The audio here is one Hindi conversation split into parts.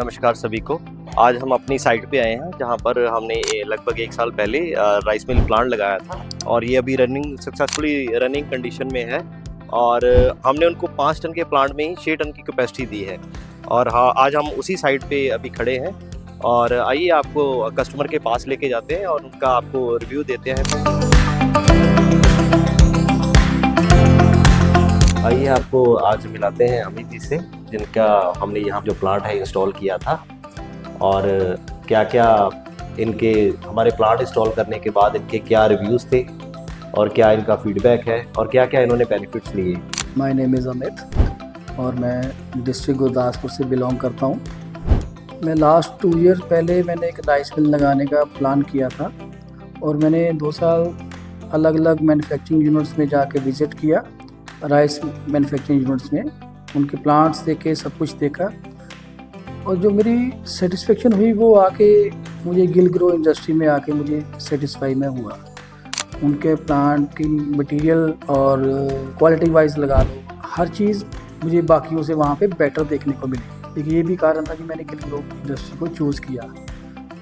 नमस्कार सभी को। आज हम अपनी साइट पे आए हैं जहां पर हमने लगभग 1 साल पहले राइस मिल प्लांट लगाया था और ये अभी सक्सेसफुली रनिंग कंडीशन में है। और हमने उनको 5 टन के प्लांट में ही 6 टन की कैपेसिटी दी है। और हाँ, आज हम उसी साइट पे अभी खड़े हैं और आइए आपको कस्टमर के पास लेके जाते हैं और उनका आपको रिव्यू देते हैं। आइए आपको आज मिलाते हैं अमित जी से, जिनका हमने यहाँ जो प्लांट है इंस्टॉल किया था और क्या क्या इनके हमारे प्लांट इंस्टॉल करने के बाद इनके क्या रिव्यूज़ थे और क्या इनका फीडबैक है और क्या क्या इन्होंने बेनिफिट्स लिए। माय नेम इज़ अमित और मैं डिस्ट्रिक्ट गुरदासपुर से बिलोंग करता हूँ। मैं लास्ट 2 ईयर पहले मैंने एक राइस मिल लगाने का प्लान किया था और मैंने 2 साल अलग अलग मैन्युफैक्चरिंग यूनिट्स में जाके विज़िट किया। राइस मैन्युफैक्चरिंग यूनिट्स में उनके प्लांट्स देखे, सब कुछ देखा और जो मेरी सेटिस्फेक्शन हुई वो आके मुझे गिल ग्रो इंडस्ट्री में आके मुझे सेटिस्फाई में हुआ। उनके प्लांट की मटेरियल और क्वालिटी वाइज लगा लो, हर चीज़ मुझे बाकियों से वहाँ पे बेटर देखने को मिली। एक ये भी कारण था कि मैंने गिल ग्रो इंडस्ट्री को चूज़ किया।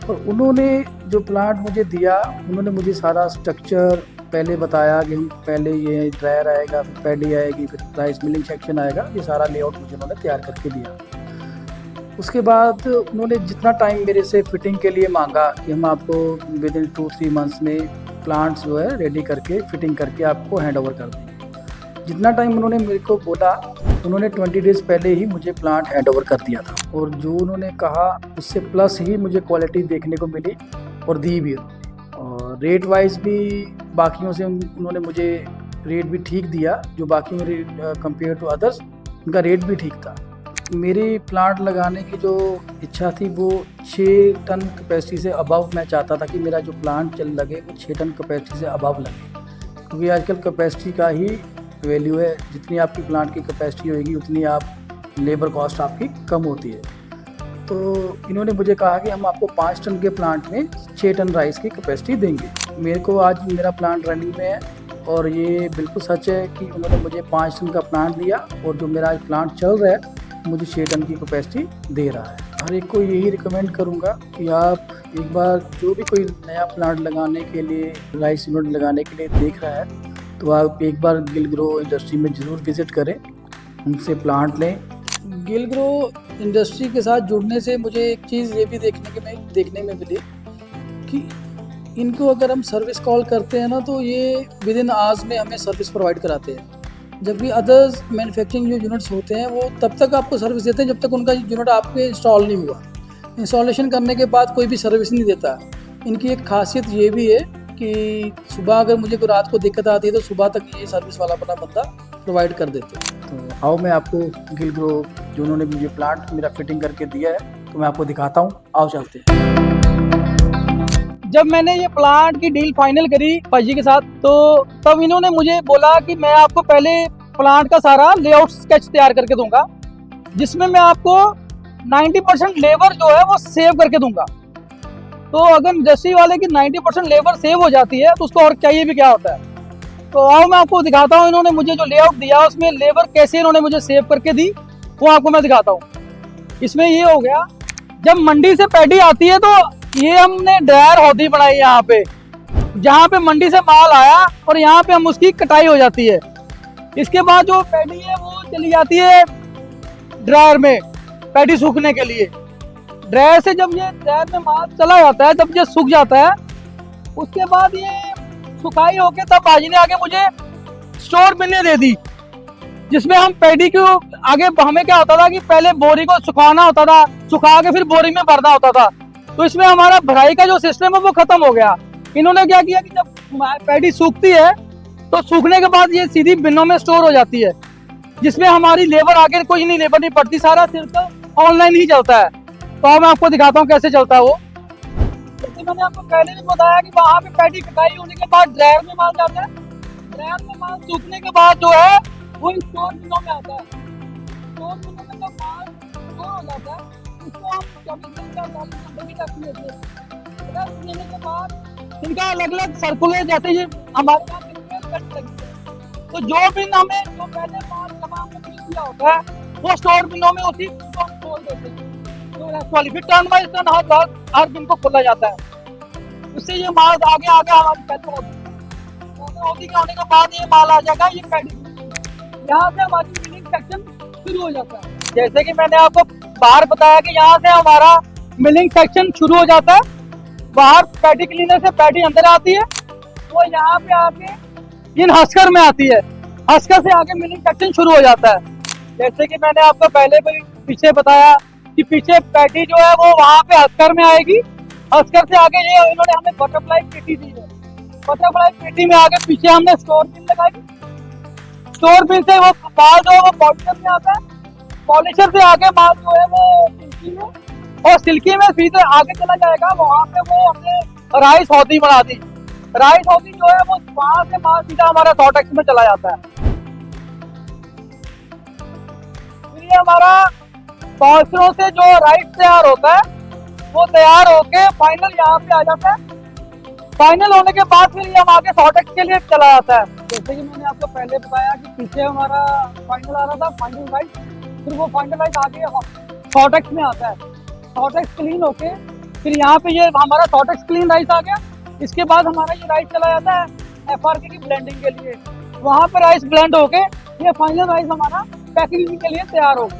और उन्होंने जो प्लांट मुझे दिया, उन्होंने मुझे सारा स्ट्रक्चर पहले बताया कि हम पहले ये ड्रायर आएगा, फिर पैडी आएगी, फिर राइस मिलिंग सेक्शन आएगा। ये सारा लेआउट मुझे उन्होंने तैयार करके दिया। उसके बाद उन्होंने जितना टाइम मेरे से फिटिंग के लिए मांगा कि हम आपको विद इन 2-3 मंथ्स में प्लांट्स जो है रेडी करके फिटिंग करके आपको हैंड ओवर कर देंगे। जितना टाइम उन्होंने मेरे को बोला, उन्होंने 20 डेज़ पहले ही मुझे प्लांट हैंड ओवर कर दिया था और जो उन्होंने कहा उससे प्लस ही मुझे क्वालिटी देखने को मिली और दी भी उन्होंने। और रेट वाइज भी बाकियों से उन्होंने मुझे रेट भी ठीक दिया, जो बाकी मेरे कंपेयर टू अदर्स उनका रेट भी ठीक था। मेरी प्लांट लगाने की जो इच्छा थी वो 6 टन कैपेसिटी से अबव मैं चाहता था कि मेरा जो प्लांट चल लगे वो 6 टन कैपेसिटी से अबव लगे, क्योंकि आजकल कैपेसिटी का ही वैल्यू है। जितनी आपकी प्लांट की कैपेसिटी होगी उतनी आप लेबर कॉस्ट आपकी कम होती है। तो इन्होंने मुझे कहा कि हम आपको 5 टन के प्लांट में 6 टन राइस की कैपेसिटी देंगे। मेरे को आज मेरा प्लांट रनिंग में है और ये बिल्कुल सच है कि उन्होंने मुझे 5 टन का प्लांट दिया और जो मेरा आज प्लांट चल रहा है मुझे 6 टन की कैपेसिटी दे रहा है। हर एक को यही रिकमेंड करूँगा कि आप एक बार जो भी कोई नया प्लांट लगाने के लिए, राइस यूनिट लगाने के लिए देख रहा है, तो आप एक बार गिल ग्रो इंडस्ट्री में ज़रूर विज़िट करें, उनसे प्लांट लें। गिल ग्रो इंडस्ट्री के साथ जुड़ने से मुझे एक चीज़ ये भी देखने में मिली कि इनको अगर हम सर्विस कॉल करते हैं ना, तो ये विद इन आवर्स में हमें सर्विस प्रोवाइड कराते हैं। जबकि अदर्स मैन्युफैक्चरिंग जो यूनिट्स होते हैं वो तब तक आपको सर्विस देते हैं जब तक उनका यूनिट आपके इंस्टॉल नहीं हुआ। इंस्टॉलेशन करने के बाद कोई भी सर्विस नहीं देता। इनकी एक खासियत ये भी है कि सुबह अगर मुझे कोई रात को दिक्कत आती है तो सुबह तक ये सर्विस वाला अपना बंदा प्रोवाइड कर देते हैं। तो आओ मैं आपको गिल ग्रो जो उन्होंने मुझे प्लांट मेरा फिटिंग करके दिया है तो मैं आपको दिखाता हूँ। आओ चलते हैं। जब मैंने ये प्लांट की डील फाइनल करी पाजी के साथ, तो तब इन्होंने मुझे बोला कि मैं आपको पहले प्लांट का सारा लेआउट स्केच तैयार करके दूंगा, जिसमें मैं आपको 90% लेबर जो है वो सेव करके दूंगा। तो अगर इंडस्ट्री वाले की 90% लेबर सेव हो जाती है तो उसको और चाहिए भी क्या होता है। तो आओ मैं आपको दिखाता हूँ इन्होंने मुझे जो लेआउट दिया उसमें लेबर कैसे इन्होंने मुझे सेव करके दी, वो आपको मैं दिखाता हूँ। इसमें ये हो गया, जब मंडी से पैडी आती है तो ये हमने ड्रायर होदी बनाई यहाँ पे, जहाँ पे मंडी से माल आया और यहाँ पे हम उसकी कटाई हो जाती है। इसके बाद जो पैडी है वो चली जाती है ड्रायर में पैडी सूखने के लिए। ड्रायर से जब ये ड्रायर में माल चला जाता है, जब ये सूख जाता है, उसके बाद ये सुखाई होके तब बाजी ने आगे मुझे स्टोर मिलने दे दी, जिसमें हम पैडी को आगे हमें क्या होता था कि पहले बोरी को सुखाना होता था, सुखा के फिर बोरी में भरना होता था। तो इसमें हमारा भराई का जो सिस्टम है वो खत्म हो गया। इन्होंने क्या किया कि जब पैडी सूखती है तो सूखने के बाद ये सीधी बिनों में स्टोर हो जाती है, जिसमें हमारी लेबर आगे कोई नहीं लेबर नहीं पड़ती, सारा सिर्फ ऑनलाइन ही चलता है। तो मैं आपको दिखाता हूँ कैसे चलता है वो। जैसे मैंने आपको पहले भी बताया कि वहाँ पे पैडी कटाई होने के बाद ड्रायर में माल जाता है। ड्रायर में माल सूखने के बाद जो है वो स्टोर बिनों में आता है। स्टोर बिनों में जब माल स्टोर हो जाता है उसको हम 24 घंटे की रखी होती है। लेने के बाद इनका अलग अलग सर्कुलर, जैसे ये हमारे यहाँ लगी है, तो जो बिन हमें जो पहले माल जमा हमने किया होता है वो स्टोर बिनों में उसी को हम खोल देते हैं। तो वाली फिर टर्न बाई टर्न हर दिन को खोला जाता है। उससे ये माल आगे आगे हमारी पैदा होती होने के बाद ये माल आ जाएगा ये पैडी। यहाँ से हमारी मिलिंग सेक्शन शुरू हो जाता है। जैसे कि मैंने आपको बाहर बताया कि यहाँ से हमारा मिलिंग सेक्शन शुरू हो जाता है। बाहर पैडी क्लीनर से पैडी अंदर आती है, वो यहाँ पे आके इन हस्कर में आती है। हस्कर से आगे मिलिंग सेक्शन शुरू हो जाता है। जैसे कि मैंने आपको पहले भी पीछे बताया कि पीछे पैडी जो है वो वहाँ पे हस्कर में आएगी। हस्कर से आगे ये इन्होंने हमें बटरफ्लाई पेटी दी है। बटरफ्लाई पेटी में आगे पीछे हमने स्टोर बिन लगाई। स्टोर बिन से वो माल जो है वो पॉलिशर में आता है। पॉलिशर से आगे माल जो है वो सिल्की में, और सिल्की में सीधे आगे चला जाएगा। वहाँ पे वो हमने राइस हौदी बना दी। राइस हौदी जो है वो वहाँ से माल सीधा हमारा सॉर्टेक्स में चला जाता है। फिर ये हमारा पॉलिशरों से जो राइस तैयार होता है वो तैयार होके फाइनल यहाँ पे आ जाता है। फाइनल होने के बाद फिर ये हम आगे सॉर्टेक्स के लिए चला जाता है। जैसे कि मैंने आपको पहले बताया कि पीछे हमारा फाइनल आ रहा था, फाइनल राइस, फिर वो फाइनल राइस आगे सॉर्टेक्स में आता है। सॉर्टेक्स क्लीन होके फिर यहाँ पे ये हमारा सॉर्टेक्स क्लीन राइस आ गया। इसके बाद हमारा ये राइस चला जाता है FRK की ब्लेंडिंग के लिए। वहाँ पे राइस ब्लेंड होके ये फाइनल राइस हमारा पैकेजिंग के लिए तैयार होगा।